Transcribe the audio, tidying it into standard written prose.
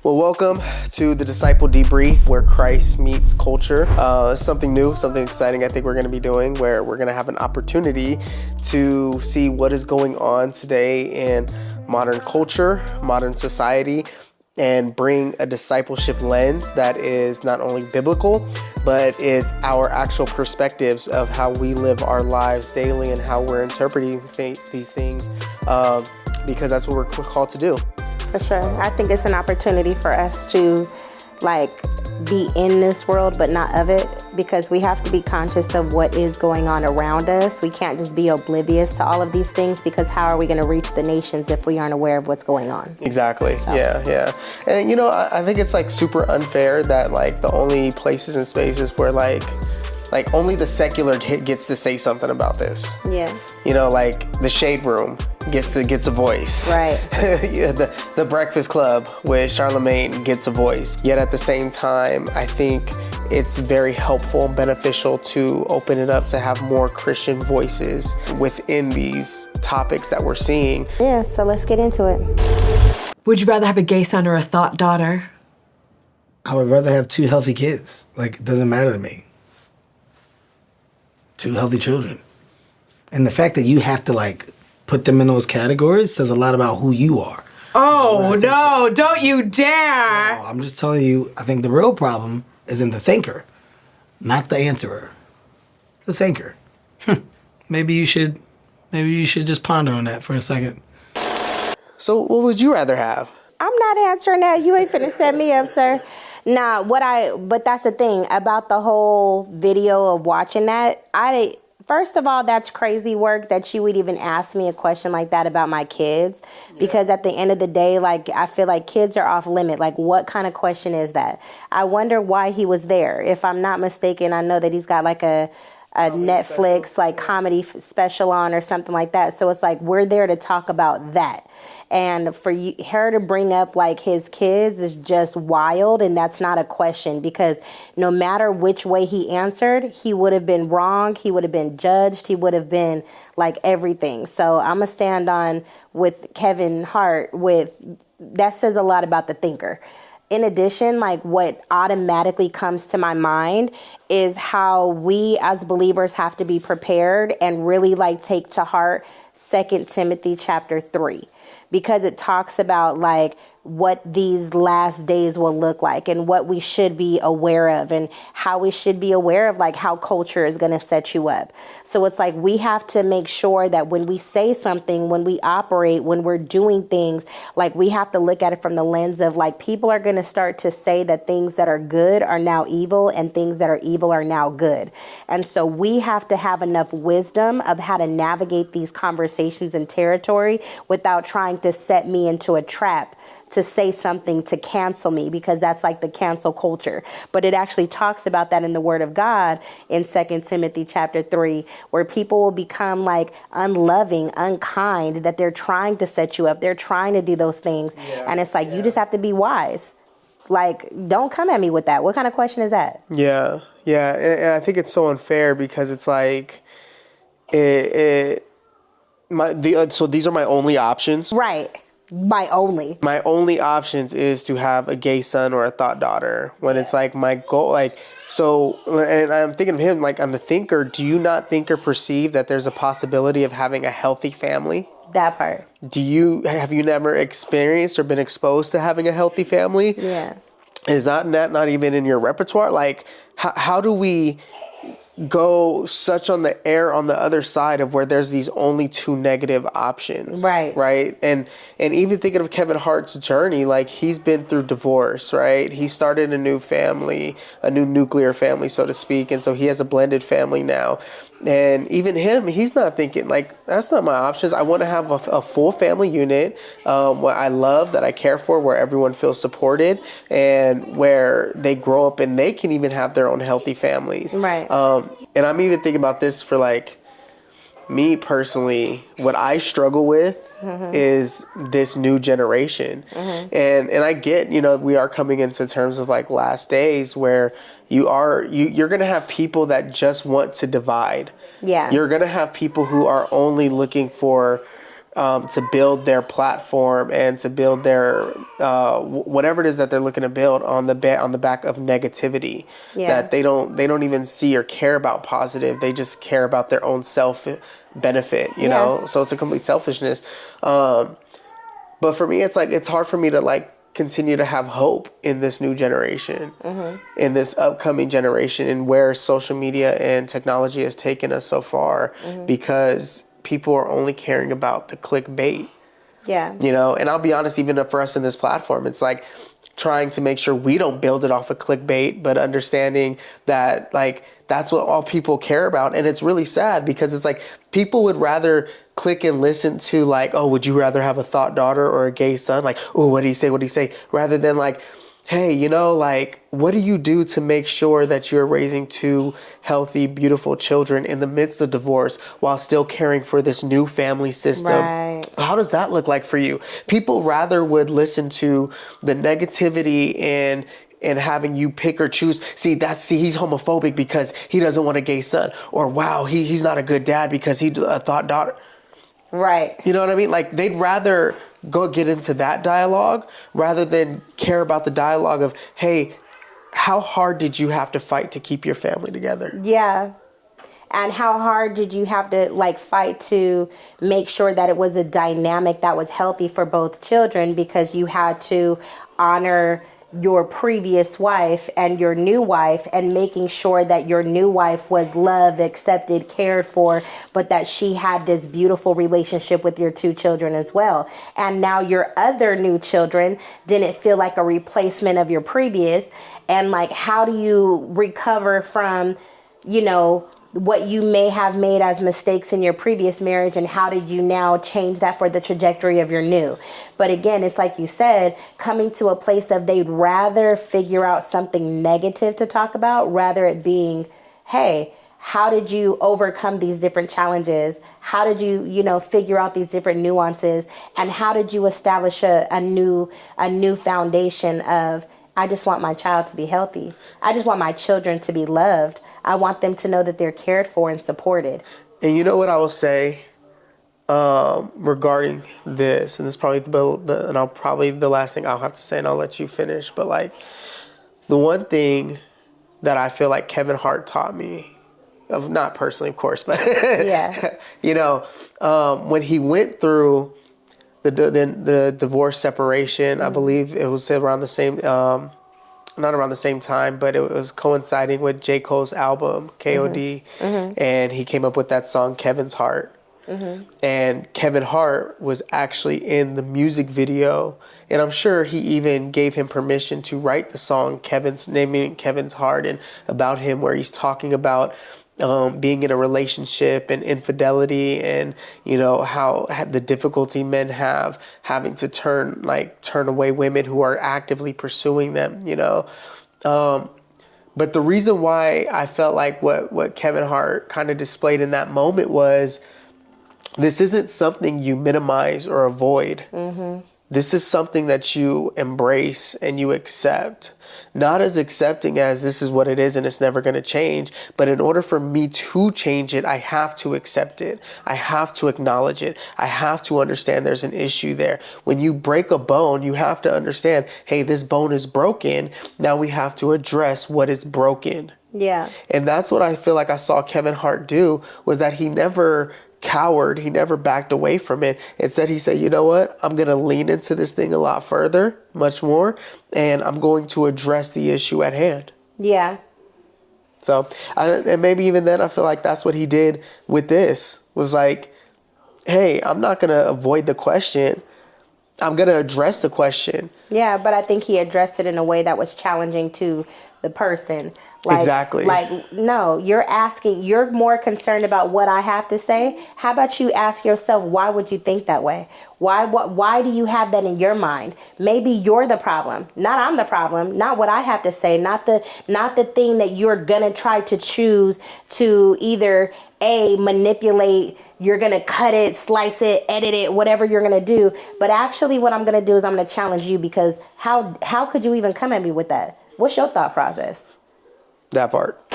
Well, welcome to the Disciple Debrief, where Christ meets culture. Something new, something exciting I think we're going to be doing, where we're going to have an opportunity to see what is going on today in modern culture, modern society, and bring a discipleship lens that is not only biblical, but is our actual perspectives of how we live our lives daily and how we're interpreting these things, because that's what we're called to do. For sure. I think it's an opportunity for us to be in this world but not of it, because we have to be conscious of what is going on around us. We can't just be oblivious to all of these things, because how are we going to reach the nations if we aren't aware of what's going on? Exactly. So. Yeah. And I think it's super unfair that the only places and spaces where only the secular gets to say something about this. Yeah. The Shade Room gets a voice. Right. the Breakfast Club with Charlemagne gets a voice. Yet at the same time, I think it's very helpful and beneficial to open it up to have more Christian voices within these topics that we're seeing. Yeah, so let's get into it. Would you rather have a gay son or a Thot daughter? I would rather have two healthy kids. It doesn't matter to me. Two healthy children. And the fact that you have to put them in those categories says a lot about who you are. Oh, no, don't you dare. No, I'm just telling you, I think the real problem is in the thinker, not the answerer. The thinker. Maybe you should just ponder on that for a second. So what would you rather have? I'm not answering that. You ain't finna set me up, sir. Nah, but that's the thing about the whole video of watching that. First of all, that's crazy work that you would even ask me a question like that about my kids, because at the end of the day, I feel like kids are off limit. What kind of question is that? I wonder why he was there. If I'm not mistaken, I know that he's got a Netflix comedy special on or something like that. So it's we're there to talk about that. And for her to bring up his kids is just wild. And that's not a question, because no matter which way he answered, he would have been wrong. He would have been judged. He would have been everything. So I'm going to stand on with Kevin Hart that says a lot about the thinker. In addition, what automatically comes to my mind is how we as believers have to be prepared and really take to heart 2 Timothy chapter 3, because it talks about what these last days will look like and what we should be aware of, and how we should be aware of how culture is going to set you up. So it's we have to make sure that when we say something, when we operate, when we're doing things, we have to look at it from the lens of people are going to start to say that things that are good are now evil and things that are evil are now good. And so we have to have enough wisdom of how to navigate these conversations and territory without trying to set me into a trap to say something to cancel me, because that's the cancel culture. But it actually talks about that in the Word of God in 2 Timothy chapter 3, where people will become unloving, unkind, that they're trying to set you up. They're trying to do those things. Yeah. And it's you just have to be wise. Don't come at me with that. What kind of question is that? Yeah. And I think it's so unfair, because it's so these are my only options. Right. My only options is to have a gay son or a Thot daughter, when it's my goal. So, and I'm thinking of him I'm the thinker. Do you not think or perceive that there's a possibility of having a healthy family? That part. Have you never experienced or been exposed to having a healthy family? Yeah. Is that not even in your repertoire? How do we go such on the air on the other side of where there's these only two negative options? Right. And even thinking of Kevin Hart's journey, he's been through divorce, right? He started a new family, a new nuclear family, so to speak. And so he has a blended family now. And even him, he's not thinking that's not my options. I want to have a full family unit, what I love, that I care for, where everyone feels supported, and where they grow up and they can even have their own healthy families. Right. And I'm even thinking about this for me personally. What I struggle with is this new generation. And I get, we are coming into terms of last days where you're going to have people that just want to divide. Yeah. You're going to have people who are only looking for to build their platform and to build their whatever it is that they're looking to build on the back of negativity. That they don't even see or care about positive. They just care about their own self benefit, you know. So it's a complete selfishness. But for me, it's like it's hard for me to like continue to have hope in this new generation, in this upcoming generation, and where social media and technology has taken us so far, because people are only caring about the clickbait. You know, and I'll be honest, even for us in this platform, it's like trying to make sure we don't build it off of clickbait, but understanding that like that's what all people care about. And it's really sad because it's like people would rather click and listen to like, oh, would you rather have a thought daughter or a gay son? Like, oh, what do you say? What do you say? Rather than like, hey, you know, like, what do you do to make sure that you're raising two healthy, beautiful children in the midst of divorce while still caring for this new family system? How does that look like for you? People rather would listen to the negativity and having you pick or choose. See, he's homophobic because he doesn't want a gay son. Or, wow, he's not a good dad because he a thought daughter. You know what I mean? Like, they'd rather go get into that dialogue rather than care about the dialogue of, hey, how hard did you have to fight to keep your family together? And how hard did you have to like fight to make sure that it was a dynamic that was healthy for both children, because you had to honor your previous wife and your new wife, and making sure that your new wife was loved, accepted, cared for, but that she had this beautiful relationship with your two children as well. And now your other new children didn't feel like a replacement of your previous. And like, how do you recover from, you know, what you may have made as mistakes in your previous marriage, and how did you now change that for the trajectory of your new? But again, it's like you said, coming to a place of they'd rather figure out something negative to talk about rather it being, hey, how did you overcome these different challenges? How did you, you know, figure out these different nuances? And how did you establish a new foundation of, I just want my child to be healthy. I just want my children to be loved. I want them to know that they're cared for and supported. And you know what I will say regarding this, and this is probably the last thing I'll have to say, and I'll let you finish. But like, the one thing that I feel like Kevin Hart taught me, of not personally, of course, but you know, when he went through the divorce separation, I believe it was around the same, not around the same time, but it was coinciding with J. Cole's album, KOD, and he came up with that song, Kevin's Heart. And Kevin Hart was actually in the music video, and I'm sure he even gave him permission to write the song naming Kevin's Heart, and about him, where he's talking about being in a relationship and infidelity, and you know how the difficulty men have having to turn away women who are actively pursuing them, you know. But the reason why I felt like what Kevin Hart kind of displayed in that moment was, this isn't something you minimize or avoid. This is something that you embrace and you accept. Not as accepting as this is what it is and it's never going to change, but in order for me to change it, I have to accept it. I have to acknowledge it. I have to understand there's an issue there. When you break a bone, you have to understand, hey, this bone is broken. Now we have to address what is broken. And that's what I feel like I saw Kevin Hart do, was that he never cowered. He never backed away from it. Instead, he said, you know what? I'm going to lean into this thing a lot further, much more, and I'm going to address the issue at hand. So, and maybe even then, I feel like that's what he did with this, was like, hey, I'm not going to avoid the question. I'm going to address the question. But I think he addressed it in a way that was challenging to the person. Exactly. Like, no, you're more concerned about what I have to say. How about you ask yourself, why would you think that way? Why do you have that in your mind? Maybe you're the problem, not I'm the problem, not what I have to say, not the thing that you're going to try to choose to either manipulate. You're going to cut it, slice it, edit it, whatever you're going to do. But actually what I'm going to do is I'm going to challenge you, because how could you even come at me with that? What's your thought process? That part.